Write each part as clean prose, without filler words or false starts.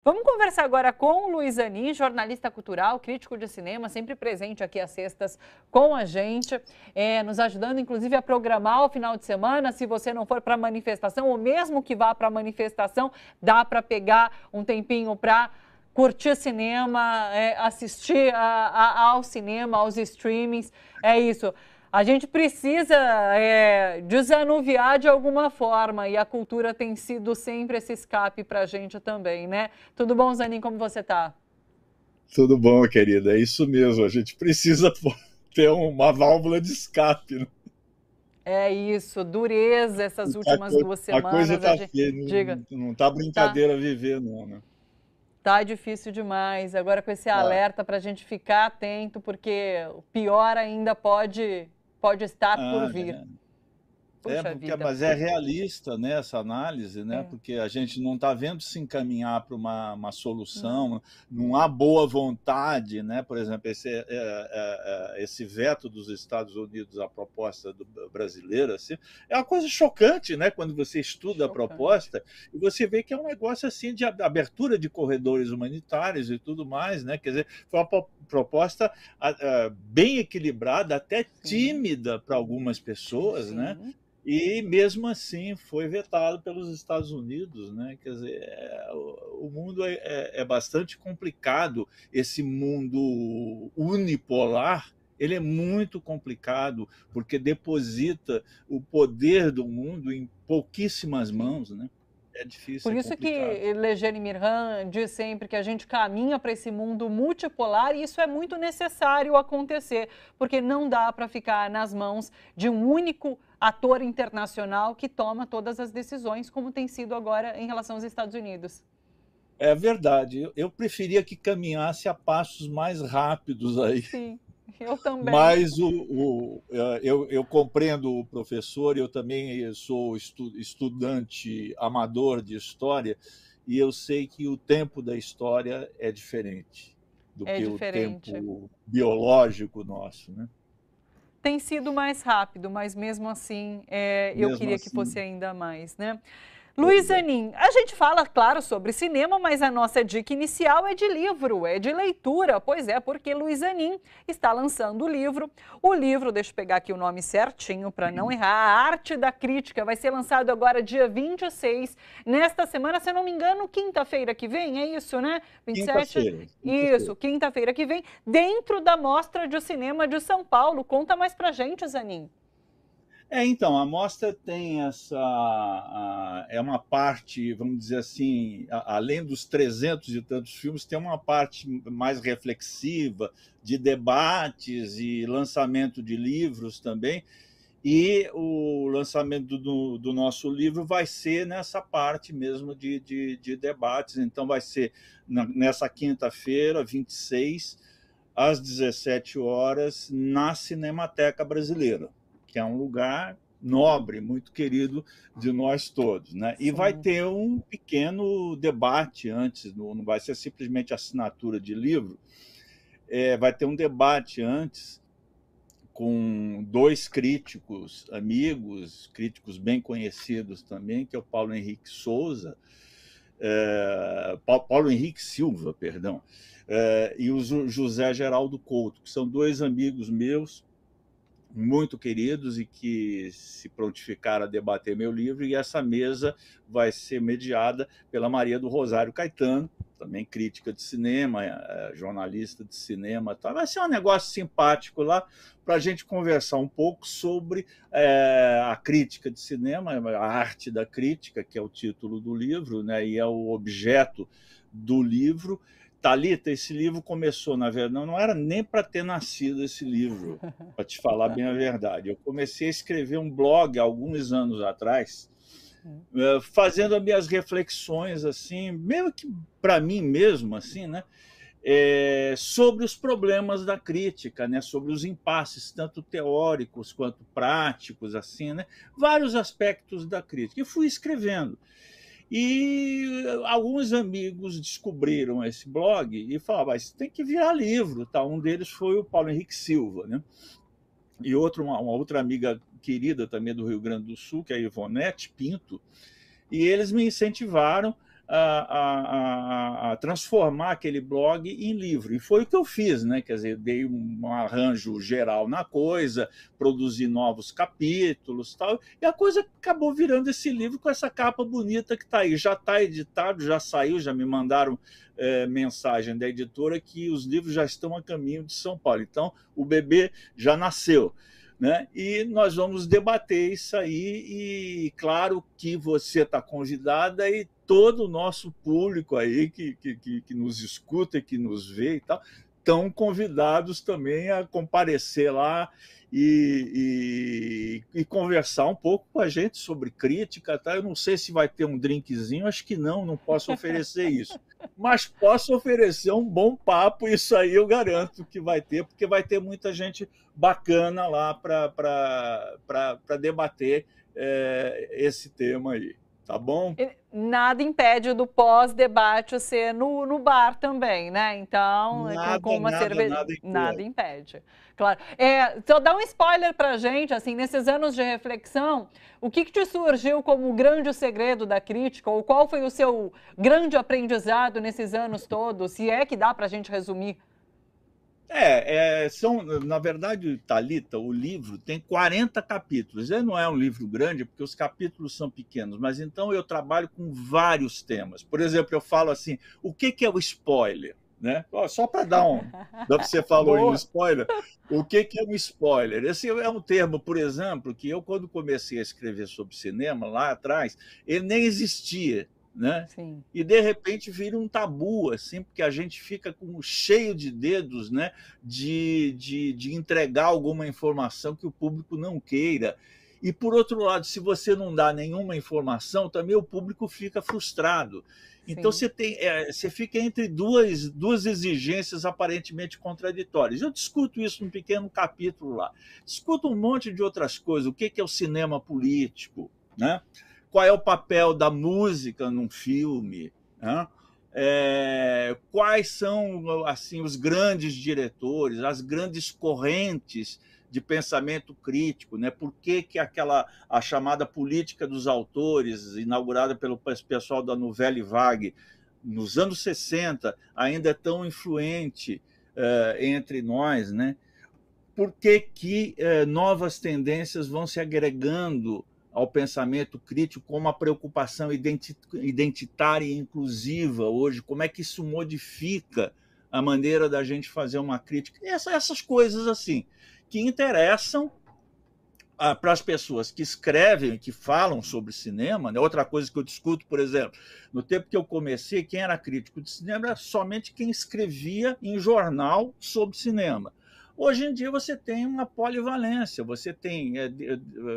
Vamos conversar agora com o Luiz Anin, jornalista cultural, crítico de cinema, sempre presente aqui às sextas com a gente, nos ajudando inclusive a programar o final de semana. Se você não for para a manifestação, ou mesmo que vá para a manifestação, dá para pegar um tempinho para curtir cinema, assistir ao cinema, aos streamings. É isso. A gente precisa desanuviar de alguma forma e a cultura tem sido sempre esse escape para a gente também, né? Tudo bom, Zanin? Como você está? Tudo bom, querida? É isso mesmo. A gente precisa ter uma válvula de escape, né? É isso, dureza essas Porque últimas duas a coisa semanas. está feia, Diga, não tá tá, brincadeira viver, não, né? tá difícil demais. Agora com esse Tá. alerta para a gente ficar atento, porque o pior ainda pode estar por Ah, vir. Puxa porque, vida. mas é realista, né, essa análise, né? É, Porque a gente não está vendo se encaminhar para uma não, solução, não há boa vontade, né? Por exemplo, esse veto dos Estados Unidos à proposta brasileira, assim, é uma coisa chocante, né? Quando você estuda a chocante. proposta e você vê que é um negócio assim de abertura de corredores humanitários e tudo mais, né? Quer dizer, foi uma proposta bem equilibrada, até Sim, tímida para algumas pessoas, né? sim. E mesmo assim foi vetado pelos Estados Unidos, né? Quer dizer, o mundo é bastante complicado. Esse mundo unipolar, ele é muito complicado porque deposita o poder do mundo em pouquíssimas Sim. mãos, né? É difícil, Por é isso complicado. que Legene Mirhan diz sempre que a gente caminha para esse mundo multipolar e isso é muito necessário acontecer, porque não dá para ficar nas mãos de um único ator internacional que toma todas as decisões, como tem sido agora em relação aos Estados Unidos. É verdade. Eu preferia que caminhasse a passos mais rápidos aí. Sim, eu também. Mas eu compreendo o professor, eu também sou estudante amador de história, e eu sei que o tempo da história é diferente do É que o diferente. tempo biológico nosso, né? Tem sido mais rápido, mas mesmo assim eu Mesmo queria que fosse assim, ainda mais, né? Luiz pois é. Anin, a gente fala, claro, sobre cinema, mas a nossa dica inicial é de livro, é de leitura. Pois é, porque Luiz Anin está lançando o livro. O livro, deixa eu pegar aqui o nome certinho para não errar, A Arte da Crítica, vai ser lançado agora dia 26, nesta semana, se eu não me engano, quinta-feira que vem, é isso, né? 27? Quinta-feira, Isso, quinta-feira. quinta-feira que vem, dentro da Mostra de Cinema de São Paulo. Conta mais pra gente, Zanin. Então, a mostra tem é uma parte, vamos dizer assim, além dos 300 e tantos filmes, tem uma parte mais reflexiva, de debates e lançamento de livros também. E o lançamento do nosso livro vai ser nessa parte mesmo de debates. Então, vai ser nessa quinta-feira, 26, às 17 horas, na Cinemateca Brasileira, que é um lugar nobre, muito querido de nós todos, né? E vai Sim. ter um pequeno debate antes, não vai ser simplesmente assinatura de livro, vai ter um debate antes com dois críticos amigos, críticos bem conhecidos também, que é o Paulo Henrique Souza, Paulo Henrique Silva, perdão, e o José Geraldo Couto, que são dois amigos meus muito queridos e que se prontificaram a debater meu livro, e essa mesa vai ser mediada pela Maria do Rosário Caetano, também crítica de cinema, jornalista de cinema. Tá? Vai ser um negócio simpático lá para a gente conversar um pouco sobre a crítica de cinema, a arte da crítica, que é o título do livro, né, e é o objeto do livro. Talita, esse livro começou, na verdade, não era nem para ter nascido esse livro, para te falar bem a verdade. Eu comecei a escrever um blog há alguns anos atrás, fazendo as minhas reflexões, assim, mesmo que para mim mesmo, assim, né? Sobre os problemas da crítica, né? Sobre os impasses, tanto teóricos quanto práticos, assim, né? Vários aspectos da crítica. E fui escrevendo. E alguns amigos descobriram esse blog e falaram, mas tem que virar livro. Tá? Um deles foi o Paulo Henrique Silva, né? E uma outra amiga querida também do Rio Grande do Sul, que é a Ivonete Pinto, e eles me incentivaram a transformar aquele blog em livro. E foi o que eu fiz, né? Quer dizer, dei um arranjo geral na coisa, produzi novos capítulos, tal, e a coisa acabou virando esse livro com essa capa bonita que está aí. Já está editado, já saiu, já me mandaram mensagem da editora que os livros já estão a caminho de São Paulo. Então, o bebê já nasceu. Né? E nós vamos debater isso aí, e claro que você está convidada e todo o nosso público aí que nos escuta e que nos vê e tal, estão convidados também a comparecer lá e conversar um pouco com a gente sobre crítica. Tá? Eu não sei se vai ter um drinkzinho, acho que não posso oferecer isso. Mas posso oferecer um bom papo, isso aí eu garanto que vai ter, porque vai ter muita gente bacana lá para debater esse tema aí. Tá bom? Nada impede do pós-debate ser no bar também, né? Então, com uma cerveja. Nada impede. Claro. Então, dá um spoiler pra gente, assim, nesses anos de reflexão, o que te surgiu como o grande segredo da crítica, ou qual foi o seu grande aprendizado nesses anos todos, se é que dá pra gente resumir? Na verdade, Thalita, o livro tem 40 capítulos. Ele não é um livro grande, porque os capítulos são pequenos, mas então eu trabalho com vários temas. Por exemplo, eu falo assim, o que é o spoiler? Né? Só para dar você falou em spoiler, o que é um spoiler? Esse é um termo, por exemplo, que eu, quando comecei a escrever sobre cinema, lá atrás, ele nem existia. Né? Sim. E de repente vira um tabu, assim, porque a gente fica cheio de dedos, né, de entregar alguma informação que o público não queira. E, por outro lado, se você não dá nenhuma informação, também o público fica frustrado. Sim. Então você fica entre duas exigências aparentemente contraditórias. Eu discuto isso num pequeno capítulo lá. Discuto um monte de outras coisas. O que é o cinema político, né? Qual é o papel da música num filme? Né? Quais são assim, os grandes diretores, as grandes correntes de pensamento crítico? Né? Por que a chamada política dos autores, inaugurada pelo pessoal da Nouvelle Vague, nos anos 60, ainda é tão influente entre nós? Né? Por que novas tendências vão se agregando ao pensamento crítico com uma preocupação identitária e inclusiva hoje? Como é que isso modifica a maneira da gente fazer uma crítica? Essas coisas assim, que interessam para as pessoas que escrevem, que falam sobre cinema. Né? Outra coisa que eu discuto, por exemplo, no tempo que eu comecei, quem era crítico de cinema era somente quem escrevia em jornal sobre cinema. Hoje em dia você tem uma polivalência, você tem,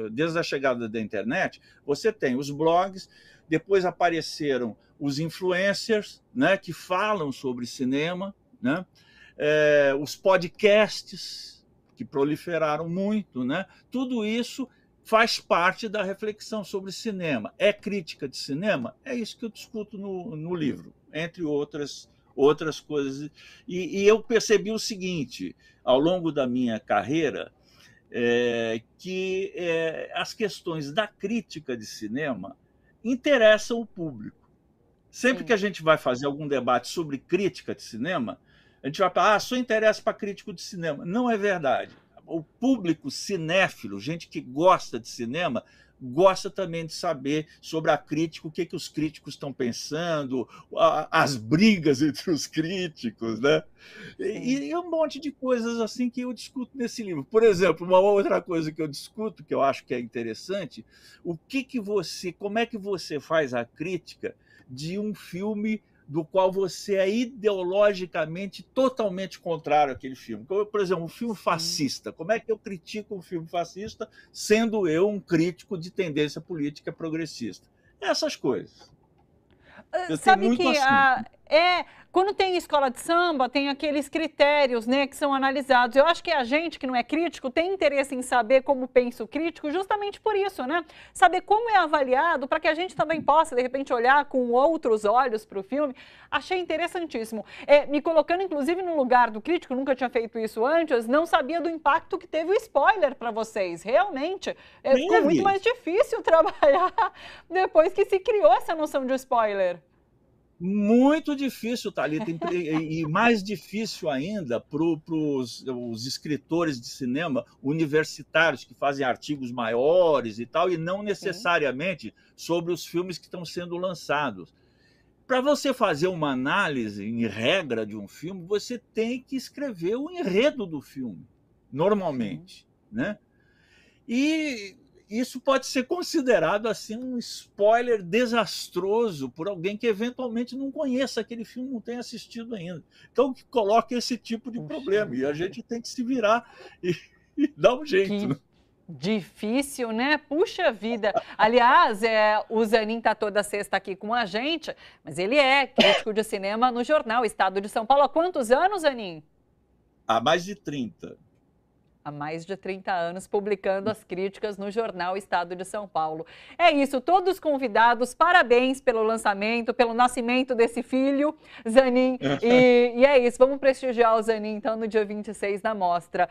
desde a chegada da internet, você tem os blogs, depois apareceram os influencers, né, que falam sobre cinema, né, os podcasts, que proliferaram muito, né, tudo isso faz parte da reflexão sobre cinema. É crítica de cinema? É isso que eu discuto no livro, entre outras coisas. E eu percebi o seguinte, ao longo da minha carreira, que as questões da crítica de cinema interessam o público. Sempre que a gente vai fazer algum debate sobre crítica de cinema, a gente vai falar, só interessa para crítico de cinema. Não é verdade. O público cinéfilo, gente que gosta de cinema, gosta também de saber sobre a crítica, o que os críticos estão pensando, as brigas entre os críticos, né? E um monte de coisas assim que eu discuto nesse livro. Por exemplo, uma outra coisa que eu discuto, que eu acho que é interessante, como é que você faz a crítica de um filme do qual você é ideologicamente totalmente contrário àquele filme. Por exemplo, um filme fascista. Como é que eu critico um filme fascista sendo eu um crítico de tendência política progressista? Essas coisas. Sabe que quando tem escola de samba, tem aqueles critérios, né, que são analisados. Eu acho que a gente que não é crítico tem interesse em saber como pensa o crítico justamente por isso, né? Saber como é avaliado para que a gente também possa, de repente, olhar com outros olhos para o filme. Achei interessantíssimo. Me colocando, inclusive, no lugar do crítico, nunca tinha feito isso antes, não sabia do impacto que teve o spoiler para vocês. Realmente, ficou muito mais difícil trabalhar depois que se criou essa noção de spoiler. Muito difícil, Thalita, e mais difícil ainda para os escritores de cinema universitários que fazem artigos maiores e tal, e não necessariamente sobre os filmes que estão sendo lançados. Para você fazer uma análise em regra de um filme, você tem que escrever o enredo do filme, normalmente, né? E isso pode ser considerado assim um spoiler desastroso por alguém que eventualmente não conheça aquele filme, não tenha assistido ainda. Então, que coloca esse tipo de problema. E a gente tem que se virar e dar um jeito. Né? Difícil, né? Puxa vida. Aliás, o Zanin está toda sexta aqui com a gente, mas ele é crítico de cinema no jornal Estado de São Paulo. Há quantos anos, Zanin? Há mais de 30. Há mais de 30 anos, publicando as críticas no jornal Estado de São Paulo. É isso, todos convidados, parabéns pelo lançamento, pelo nascimento desse filho, Zanin. E é isso, vamos prestigiar o Zanin, então, no dia 26 na mostra.